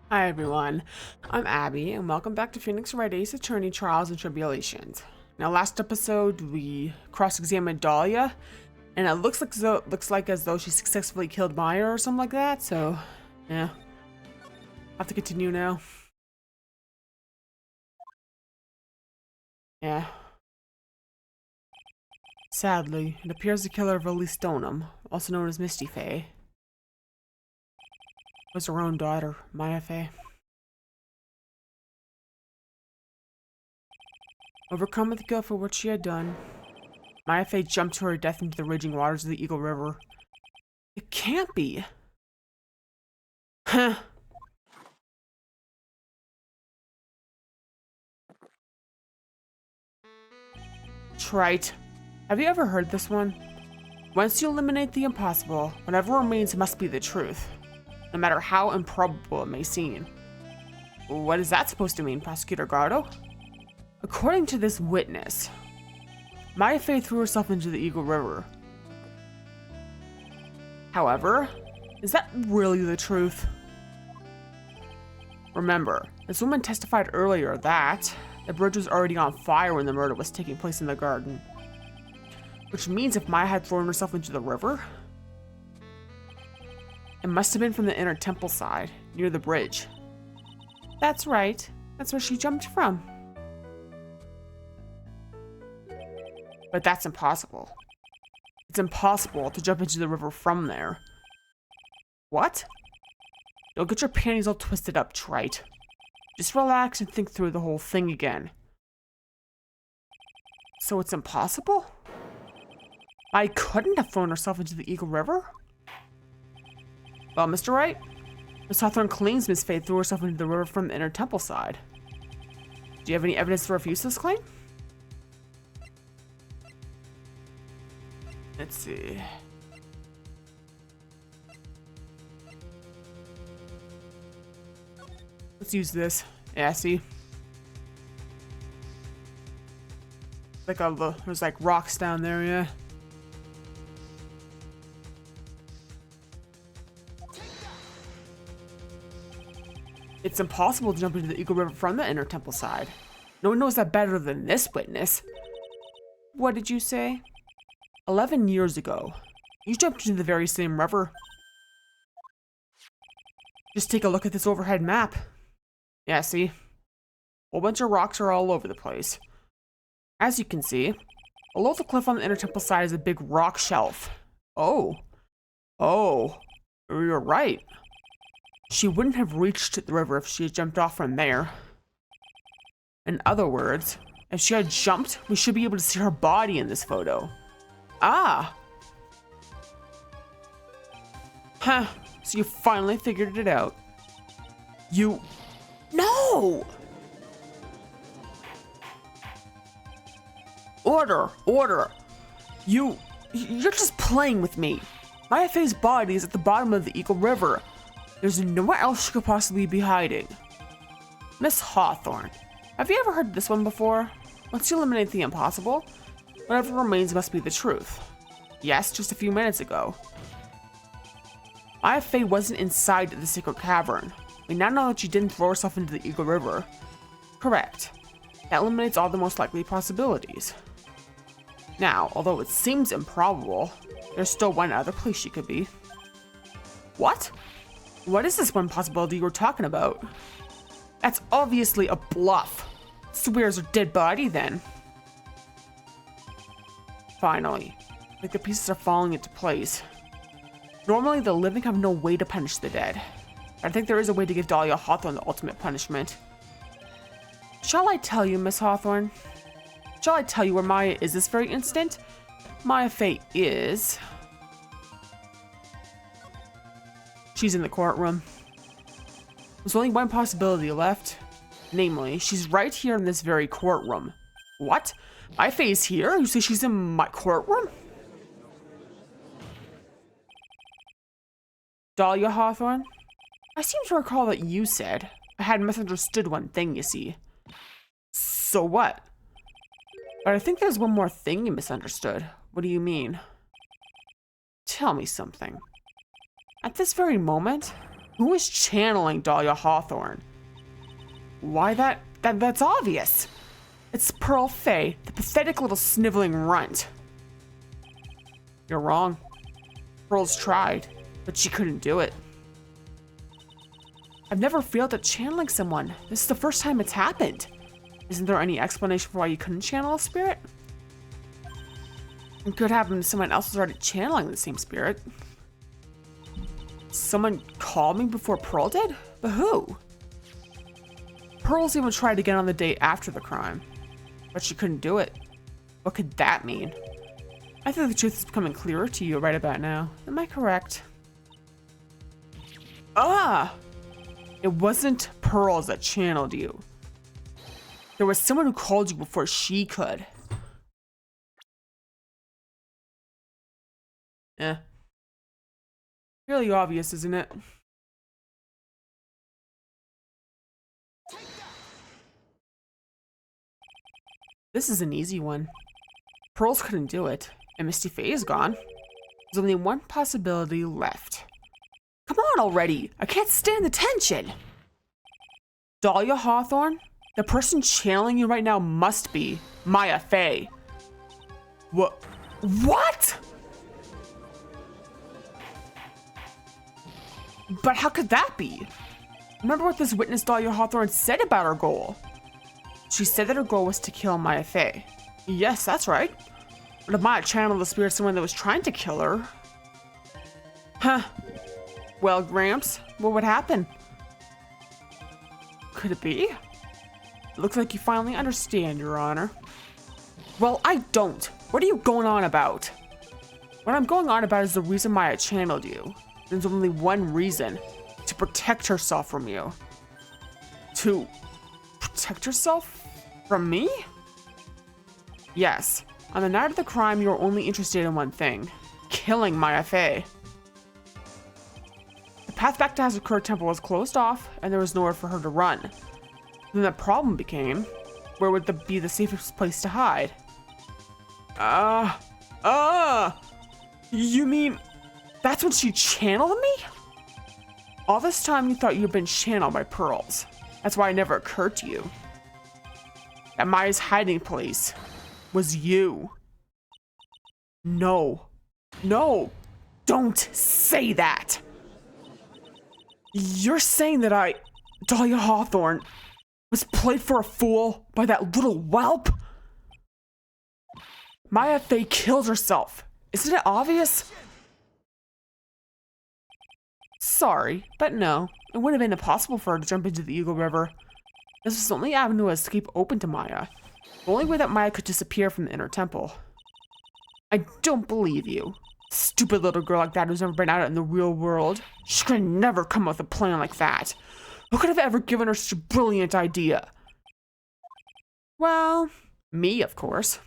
Hi everyone, I'm Abby and welcome back to Phoenix Wright Ace Attorney Trials and Tribulations. Now last episode we cross-examined Dahlia and it looks like as though she successfully killed Maya or something like that, so yeah. I'll have to continue now. Yeah. Sadly, it appears the killer of Elise Stoneham, also known as Misty Faye, was her own daughter, Maya Faye. Overcome with guilt for what she had done, Maya Faye jumped to her death into the raging waters of the Eagle River. It can't be. Huh. Trite. Have you ever heard this one? Once you eliminate the impossible, whatever remains must be the truth, no matter how improbable it may seem. What is that supposed to mean, Prosecutor Gardo? According to this witness, Maya Faye threw herself into the Eagle River. However, is that really the truth? Remember, this woman testified earlier that the bridge was already on fire when the murder was taking place in the garden. Which means if Maya had thrown herself into the river, it must have been from the inner temple side, near the bridge. That's right, that's where she jumped from. But that's impossible. It's impossible to jump into the river from there. What? Don't get your panties all twisted up, Trite. Just relax and think through the whole thing again. So it's impossible? I couldn't have thrown herself into the Eagle River? Well, Mr. Wright, Miss Hawthorne claims Miss Faye threw herself into the river from the inner temple side. Do you have any evidence to refute this claim? Let's see. Let's use this. Yeah, see? Like there's like rocks down there, yeah. It's impossible to jump into the Eagle River from the inner temple side. No one knows that better than this witness. What did you say? 11 years ago, you jumped into the very same river. Just take a look at this overhead map. Yeah, see? A whole bunch of rocks are all over the place. As you can see, below the cliff on the inner temple side is a big rock shelf. Oh, you're right. She wouldn't have reached the river if she had jumped off from there. In other words, if she had jumped, we should be able to see her body in this photo. Ah! Huh, so you finally figured it out. No! Order! You're just playing with me. Maya Faye's body is at the bottom of the Eagle River. There's nowhere else she could possibly be hiding. Miss Hawthorne, have you ever heard this one before? Once you eliminate the impossible, whatever remains must be the truth. Yes, just a few minutes ago. Maya Faye wasn't inside the secret cavern. We now know that she didn't throw herself into the Eagle River. Correct. That eliminates all the most likely possibilities. Now, although it seems improbable, there's still one other place she could be. What? What is this one possibility you're talking about? That's obviously a bluff. Where's her dead body then? Finally, like the pieces are falling into place. Normally, the living have no way to punish the dead. I think there is a way to give Dahlia Hawthorne the ultimate punishment. Shall I tell you, Miss Hawthorne? Shall I tell you where Maya is this very instant? Maya Faye is... She's in the courtroom. There's only one possibility left. Namely, she's right here in this very courtroom. What? Maya Faye is here? You say she's in my courtroom? Dahlia Hawthorne? I seem to recall that you said I had misunderstood one thing, you see. So what? But I think there's one more thing you misunderstood. What do you mean? Tell me something. At this very moment, Who is channeling Dahlia Hawthorne? Why that's obvious. It's Pearl Fay, the pathetic little sniveling runt. You're wrong. Pearl's tried, but she couldn't do it. I've never failed at channeling someone. This is the first time it's happened. Isn't there any explanation for why you couldn't channel a spirit? It could happen if someone else was already channeling the same spirit. Someone called me before Pearl did? But who? Pearl's even tried again on the day after the crime, but she couldn't do it. What could that mean? I think the truth is becoming clearer to you right about now. Am I correct? Ah! It wasn't Pearl that channeled you. There was someone who called you before she could. Really obvious, isn't it? This is an easy one. Pearls couldn't do it, and Misty Faye is gone. There's only one possibility left. Come on already! I can't stand the tension! Dahlia Hawthorne? The person channeling you right now must be Maya Fay. What? But how could that be? Remember what this witness Dahlia Hawthorne said about her goal. She said that her goal was to kill Maya Fay. Yes, that's right. But if Maya channeled the spirit of someone that was trying to kill her... Huh. Well, Gramps, what would happen? Could it be? It looks like you finally understand, Your Honor. Well, I don't. What are you going on about? What I'm going on about is the reason Maya channeled you. There's only one reason. To protect herself from you. To protect herself from me? Yes. On the night of the crime, you were only interested in one thing. Killing Maya Fay. The path back to Hazard Temple was closed off, and there was nowhere for her to run. Then the problem became, where would be the safest place to hide? You mean, that's when she channeled me? All this time you thought you'd been channeled by Pearls. That's why it never occurred to you that Maya's hiding place was you. No, don't say that. You're saying that Dahlia Hawthorne, was played for a fool by that little whelp? Maya Fay killed herself. Isn't it obvious? Sorry, but no. It would have been impossible for her to jump into the Eagle River. This was the only avenue of escape open to Maya. The only way that Maya could disappear from the inner temple. I don't believe you. Stupid little girl like that who's never been out in the real world. She could never come up with a plan like that. Who could have ever given her such a brilliant idea? Well, me, of course.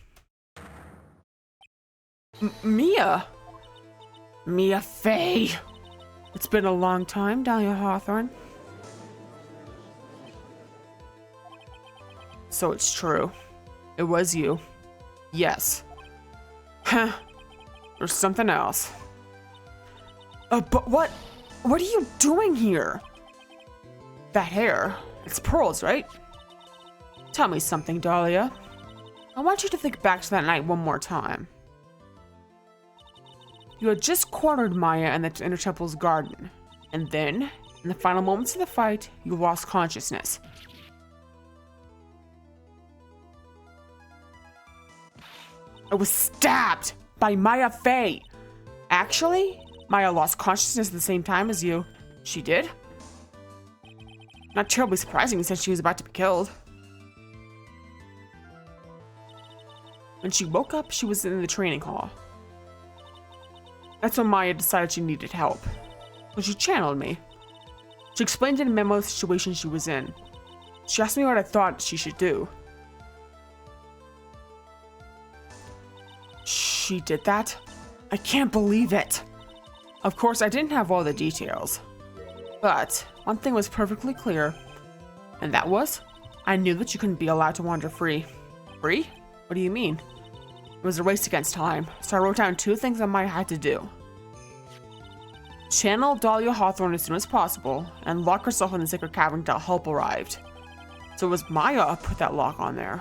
Mia Fay. It's been a long time, Dahlia Hawthorne. So it's true. It was you. Yes. Huh. There's something else. But what are you doing here? That hair, it's Pearl's, right? Tell me something, Dahlia. I want you to think back to that night one more time. You had just cornered Maya in the inner temple's garden, and then, in the final moments of the fight, you lost consciousness. I was stabbed by Maya Fay. Actually, Maya lost consciousness at the same time as you. She did? Not terribly surprising since she was about to be killed. When she woke up, she was in the training hall. That's when Maya decided she needed help. So she channeled me. She explained in a memo the situation she was in. She asked me what I thought she should do. She did that? I can't believe it. Of course, I didn't have all the details. But one thing was perfectly clear. And that was, I knew that you couldn't be allowed to wander free. Free? What do you mean? It was a race against time, so I wrote down 2 things I might have to do. Channel Dahlia Hawthorne as soon as possible and lock herself in the sacred cavern until help arrived. So it was Maya who put that lock on there.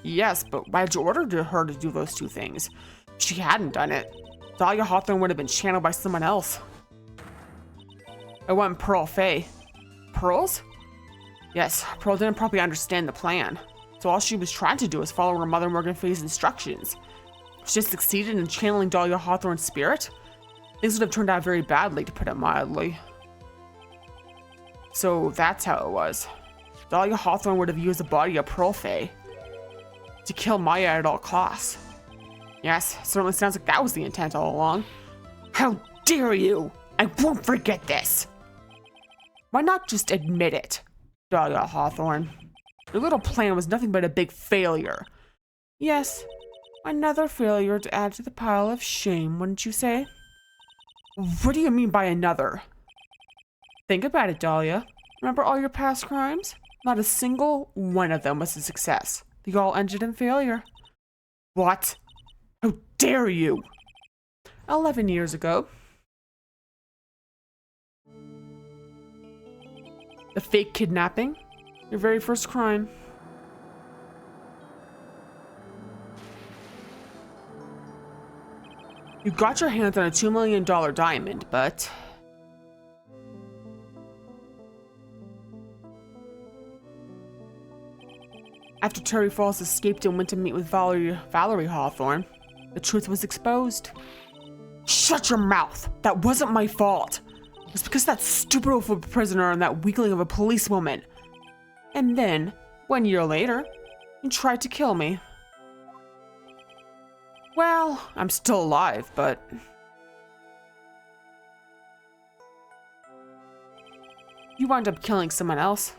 Yes, but why did you order her to do those two things? If she hadn't done it, Dahlia Hawthorne would have been channeled by someone else. I want Pearl Faye. Pearls? Yes, Pearl didn't probably understand the plan. So all she was trying to do was follow her mother Morgan Faye's instructions. If she just succeeded in channeling Dahlia Hawthorne's spirit, things would have turned out very badly, to put it mildly. So that's how it was. Dahlia Hawthorne would have used the body of Pearl Faye to kill Maya at all costs. Yes, certainly sounds like that was the intent all along. How dare you! I won't forget this! Why not just admit it, Dahlia Hawthorne? Your little plan was nothing but a big failure. Yes, another failure to add to the pile of shame, wouldn't you say? What do you mean by another? Think about it, Dahlia. Remember all your past crimes? Not a single one of them was a success. They all ended in failure. What? How dare you? 11 years ago. The fake kidnapping? Your very first crime. You got your hands on a $2 million diamond, but... after Terry Falls escaped and went to meet with Valerie Hawthorne, the truth was exposed. Shut your mouth! That wasn't my fault! It was because that stupid oaf of a prisoner and that weakling of a policewoman. And then, 1 year later, you tried to kill me. Well, I'm still alive, but... you wound up killing someone else.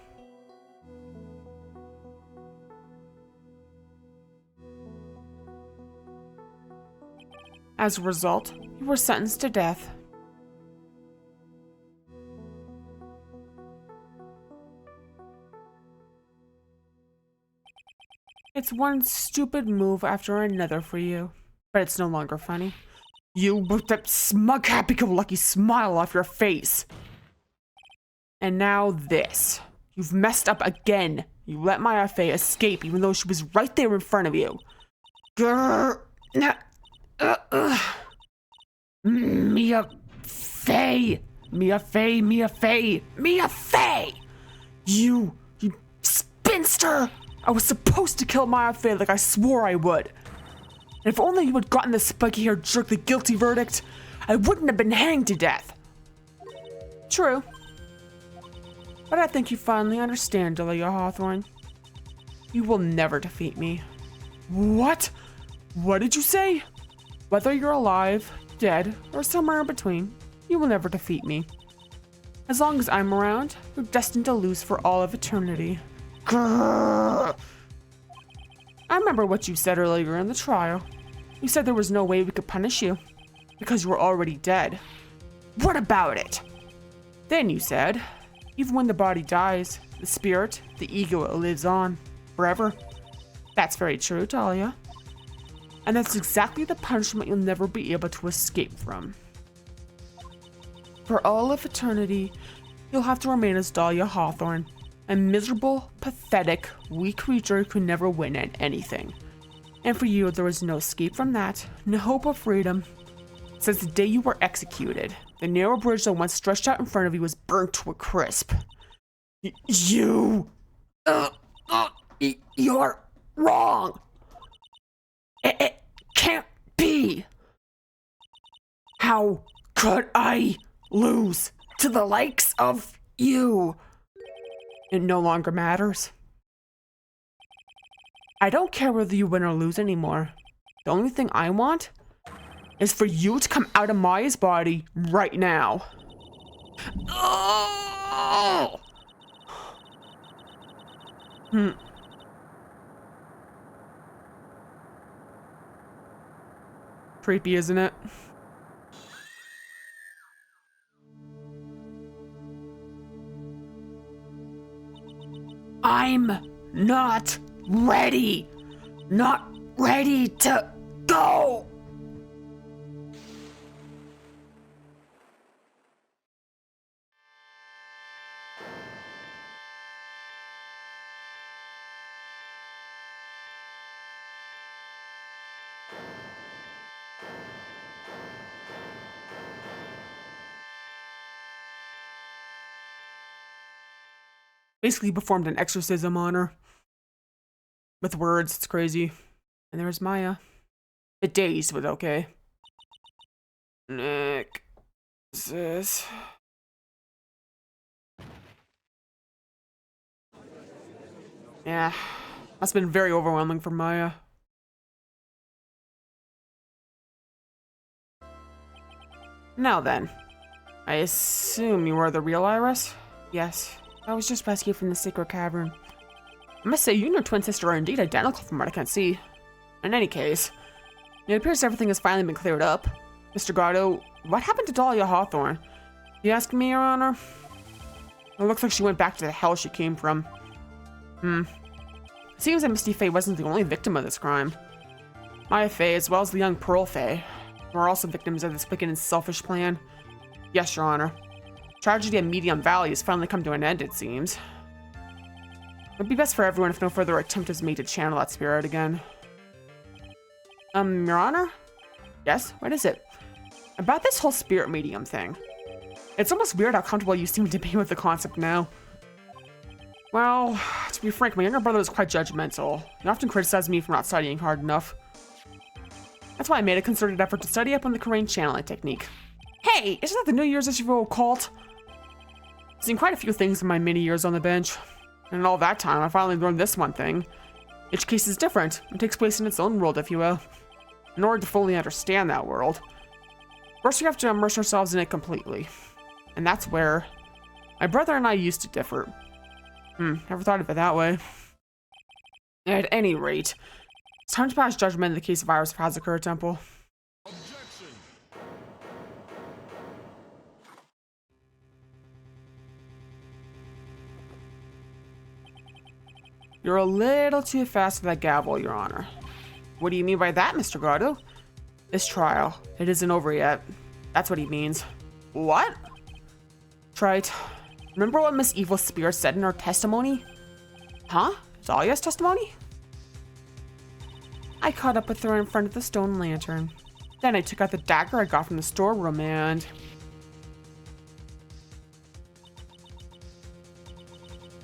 As a result, you were sentenced to death. It's one stupid move after another for you, but it's no longer funny. You with that smug, happy-go-lucky smile off your face. And now this. You've messed up again. You let Maya Faye escape even though she was right there in front of you. Grrr. Mia Faye! Mia Faye! Mia Faye! Mia Faye! You spinster! I was supposed to kill Maya Faye like I swore I would. And if only you had gotten the spiky-haired jerk the guilty verdict, I wouldn't have been hanged to death. True. But I think you finally understand, Dahlia Hawthorne. You will never defeat me. What? What did you say? Whether you're alive, dead, or somewhere in between, you will never defeat me. As long as I'm around, you're destined to lose for all of eternity. Grrr. I remember what you said earlier in the trial. You said there was no way we could punish you, because you were already dead. What about it? Then you said, even when the body dies, the spirit, the ego, it lives on, forever. That's very true, Dahlia. And that's exactly the punishment you'll never be able to escape from. For all of eternity, you'll have to remain as Dahlia Hawthorne, a miserable, pathetic, weak creature who could never win at anything. And for you, there was no escape from that, no hope of freedom. Since the day you were executed, the narrow bridge that once stretched out in front of you was burnt to a crisp. You're wrong. It can't be. How could I lose to the likes of you? It no longer matters. I don't care whether you win or lose anymore. The only thing I want is for you to come out of Maya's body right now. Oh! Creepy, isn't it? I'm not ready. Not ready to go. Basically performed an exorcism on her. With words, it's crazy. And there's Maya. A bit dazed, but okay. Nick. Sis. Yeah. Must have been very overwhelming for Maya. Now then. I assume you are the real Iris? Yes. I was just rescued from the secret cavern. I must say, you and your twin sister are indeed identical from what I can see. In any case, it appears everything has finally been cleared up. Mr. Gatto, what happened to Dahlia Hawthorne? You ask me, Your Honor? It looks like she went back to the hell she came from. It seems that Misty Faye wasn't the only victim of this crime. Maya Faye, as well as the young Pearl Faye, were also victims of this wicked and selfish plan. Yes, Your Honor. Tragedy at Medium Valley has finally come to an end, it seems. It would be best for everyone if no further attempt is made to channel that spirit again. Your Honor? Yes, what is it? About this whole spirit medium thing. It's almost weird how comfortable you seem to be with the concept now. Well, to be frank, my younger brother is quite judgmental. He often criticizes me for not studying hard enough. That's why I made a concerted effort to study up on the Korean channeling technique. Hey, isn't that the New Year's issue of Occult? I've seen quite a few things in my many years on the bench. And in all that time, I finally learned this one thing. Each case is different. It takes place in its own world, if you will. In order to fully understand that world, first we have to immerse ourselves in it completely. And that's where my brother and I used to differ. Never thought of it that way. At any rate, it's time to pass judgment in the case of Iris of Hazakura Temple. Objection. You're a little too fast for that gavel, Your Honor. What do you mean by that, Mr. Gatto? This trial, it isn't over yet. That's what he means. What? Right. Remember what Miss Evil Spirit said in her testimony? Huh? Dahlia's testimony? I caught up with her in front of the stone lantern. Then I took out the dagger I got from the storeroom and...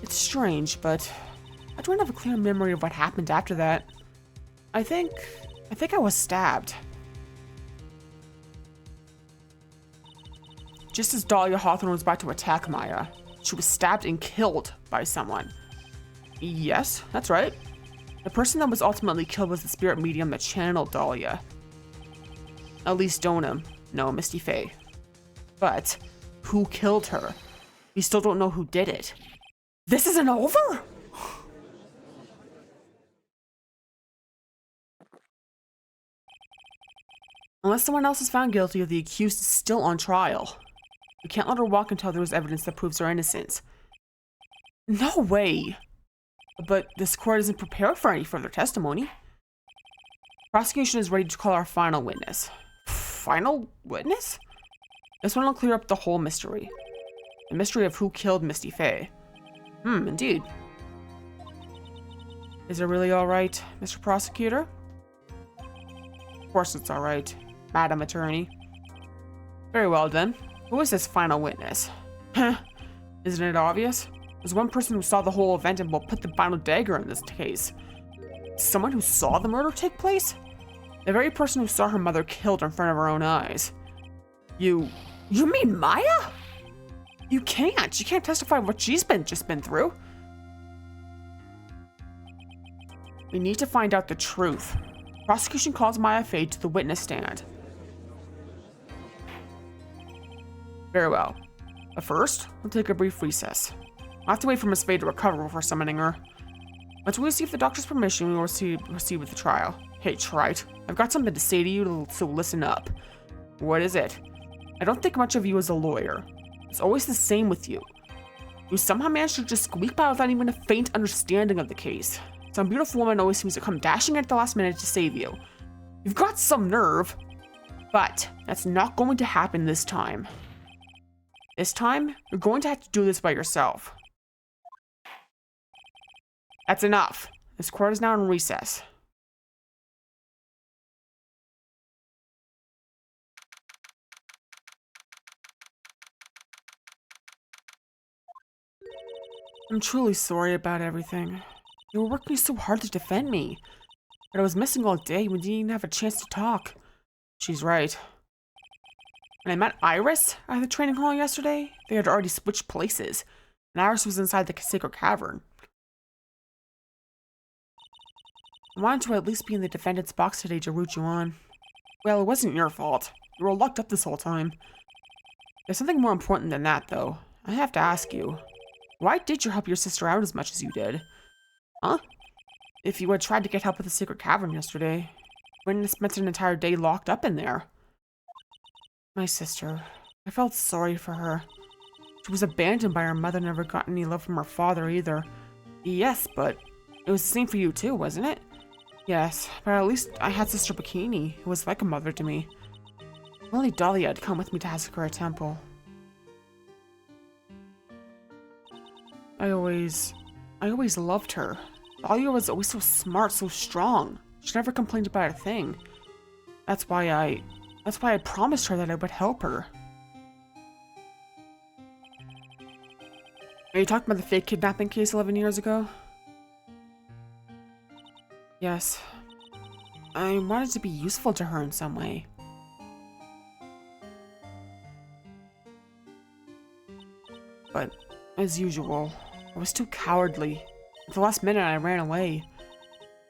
It's strange, but I don't have a clear memory of what happened after that. I think I was stabbed. Just as Dahlia Hawthorne was about to attack Maya, she was stabbed and killed by someone. Yes, that's right. The person that was ultimately killed was the spirit medium that channeled Dahlia. At least Donham, no, Misty Faye. But who killed her? We still don't know who did it. This isn't over? Unless someone else is found guilty, the accused is still on trial. We can't let her walk until there is evidence that proves her innocence. No way! But this court isn't prepared for any further testimony. Prosecution is ready to call our final witness. Final witness? This one will clear up the whole mystery. The mystery of who killed Misty Faye. Indeed. Is it really alright, Mr. Prosecutor? Of course it's alright, Madam Attorney. Very well then. Who is this final witness? Isn't it obvious? There's one person who saw the whole event and will put the final dagger in this case. Someone who saw the murder take place? The very person who saw her mother killed in front of her own eyes. You mean Maya? You can't testify what she's just been through. We need to find out the truth. Prosecution calls Maya Faye to the witness stand. Very well. But first, we'll take a brief recess. I'll have to wait for Miss Faye to recover before summoning her. Once we receive the doctor's permission, we will proceed with the trial. Hey, Wright, I've got something to say to you, so listen up. What is it? I don't think much of you as a lawyer. It's always the same with you. You somehow manage to just squeak by without even a faint understanding of the case. Some beautiful woman always seems to come dashing in at the last minute to save you. You've got some nerve, but that's not going to happen this time. This time, you're going to have to do this by yourself. That's enough. This court is now in recess. I'm truly sorry about everything. You were working so hard to defend me, but I was missing all day. We didn't even have a chance to talk. She's right. When I met Iris at the training hall yesterday, they had already switched places, and Iris was inside the sacred cavern. I wanted to at least be in the defendant's box today to root you on. Well, it wasn't your fault. You were locked up this whole time. There's something more important than that, though. I have to ask you. Why did you help your sister out as much as you did? Huh? If you had tried to get help with the secret cavern yesterday, you wouldn't have spent an entire day locked up in there. My sister. I felt sorry for her. She was abandoned by her mother and never got any love from her father either. Yes, but it was the same for you too, wasn't it? Yes, but at least I had Sister Bikini, who was like a mother to me. Only Dahlia had come with me to Asakura Temple. I always loved her. Dahlia was always so smart, so strong. She never complained about a thing. That's why I promised her that I would help her. Are you talking about the fake kidnapping case 11 years ago? Yes. I wanted to be useful to her in some way. But, as usual, I was too cowardly. At the last minute, I ran away.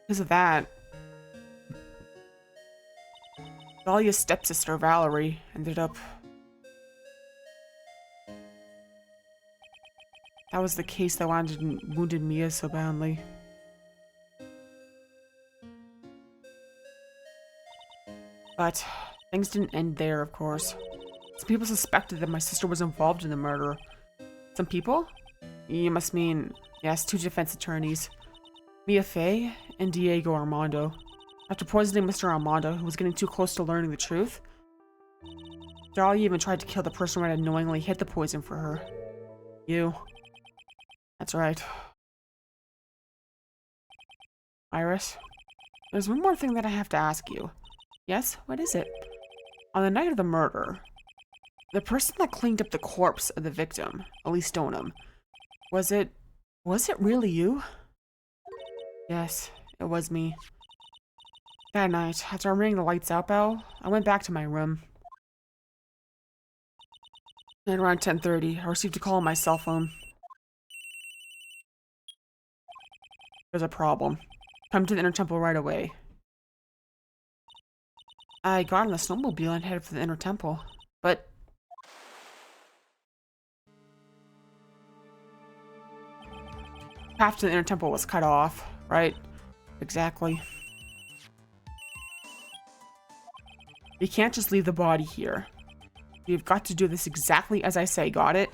Because of that, Dahlia's stepsister, Valerie, ended up... That was the case that wounded Mia so badly. But things didn't end there, of course. Some people suspected that my sister was involved in the murder. Some people? You must mean, yes, 2 defense attorneys. Mia Fey and Diego Armando. After poisoning Mr. Armando, who was getting too close to learning the truth, Dahlia even tried to kill the person who had unknowingly hid the poison for her. You. That's right. Iris, there's one more thing that I have to ask you. Yes? What is it? On the night of the murder, the person that cleaned up the corpse of the victim, Elise Stoneham, was it really you? Yes, it was me. That night, after ringing the lights out bell, I went back to my room. At around 10:30, I received a call on my cell phone. There's a problem. Come to the Inner Temple right away. I got on the snowmobile and headed for the Inner Temple, but... Path to the Inner Temple was cut off, right? Exactly. You can't just leave the body here. You've got to do this exactly as I say, got it?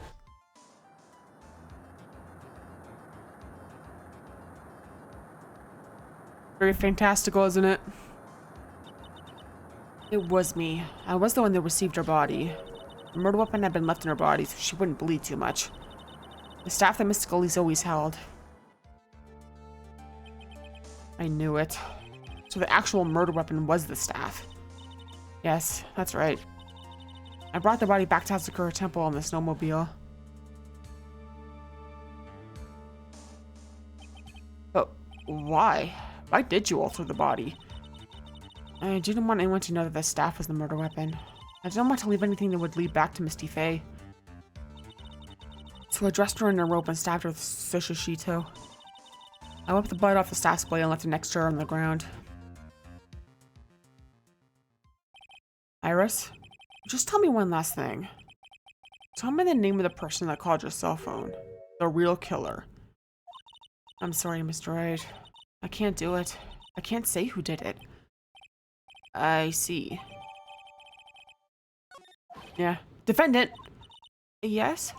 Very fantastical, isn't it? It was me. I was the one that received her body. The murder weapon had been left in her body so she wouldn't bleed too much. The staff that Miss Scully's always held. I knew it. So the actual murder weapon was the staff. Yes, that's right. I brought the body back to Asakura Temple on the snowmobile. But why? Why did you alter the body? I didn't want anyone to know that the staff was the murder weapon. I didn't want to leave anything that would lead back to Misty Faye. So I dressed her in a robe and stabbed her with Sushishito. I wiped the blood off the staff's blade and left it next to her on the ground. Iris, just tell me one last thing. Tell me the name of the person that called your cell phone. The real killer. I'm sorry, Mr. Wright. I can't do it. I can't say who did it. I see. Yeah. Defendant! Yes?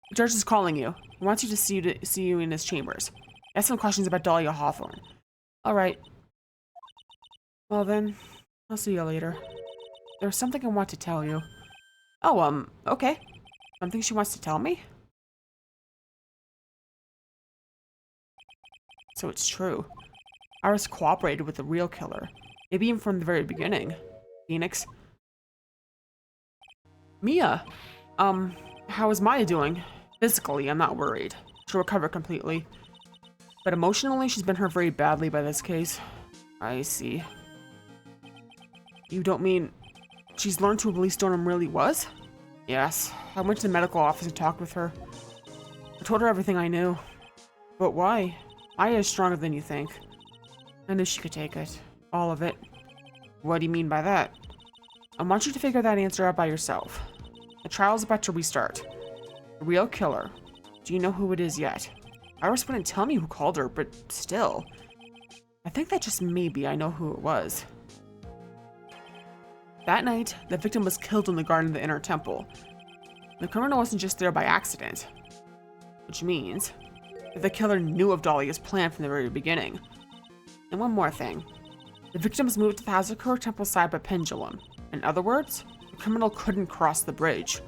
The judge is calling you. He wants you to see you in his chambers. He has some questions about Dahlia Hawthorne. Alright. Well then, I'll see you later. There's something I want to tell you. Oh, okay. Something she wants to tell me? So it's true. Iris cooperated with the real killer. Maybe even from the very beginning. Phoenix. Mia! How is Maya doing? Physically, I'm not worried. She to recover completely. But emotionally, she's been hurt very badly by this case. I see. You don't mean she's learned who Police Storm really was? Yes. I went to the medical office and talked with her. I told her everything I knew. But why? Maya is stronger than you think. I knew she could take it. All of it. What do you mean by that? I want you to figure that answer out by yourself. The trial's about to restart. The real killer. Do you know who it is yet? Iris wouldn't tell me who called her, but still. I think that just maybe I know who it was. That night, the victim was killed in the garden of the inner temple. The criminal wasn't just there by accident. Which means that the killer knew of Dahlia's plan from the very beginning. And one more thing. The victim was moved to the Hazakura temple side by pendulum. In other words, the criminal couldn't cross the bridge.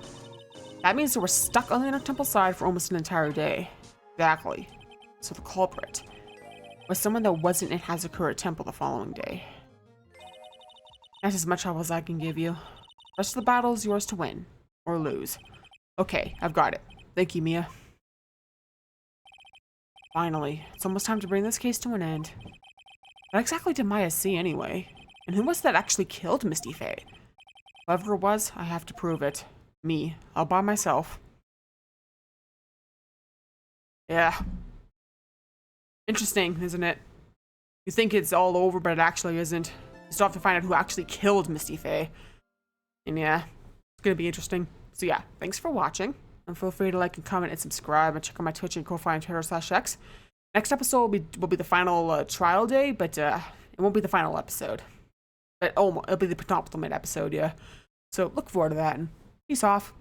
That means they were stuck on the inner temple side for almost an entire day. Exactly. So the culprit was someone that wasn't in Hazakura temple the following day. That's as much help as I can give you. The rest of the battle is yours to win. Or lose. Okay, I've got it. Thank you, Mia. Finally, it's almost time to bring this case to an end. What exactly did Maya see anyway? And who was that actually killed Misty Faye? Whoever it was, I have to prove it. Me. All by myself. Yeah. Interesting, isn't it? You think it's all over, but it actually isn't. You still have to find out who actually killed Misty Faye. And yeah, it's gonna be interesting. So yeah, thanks for watching. And feel free to like and comment and subscribe and check out my Twitch and Ko-Fi and Twitter/X. Next episode will be the final trial day, but it won't be the final episode. But it'll be the penultimate episode, yeah. So look forward to that, and peace off.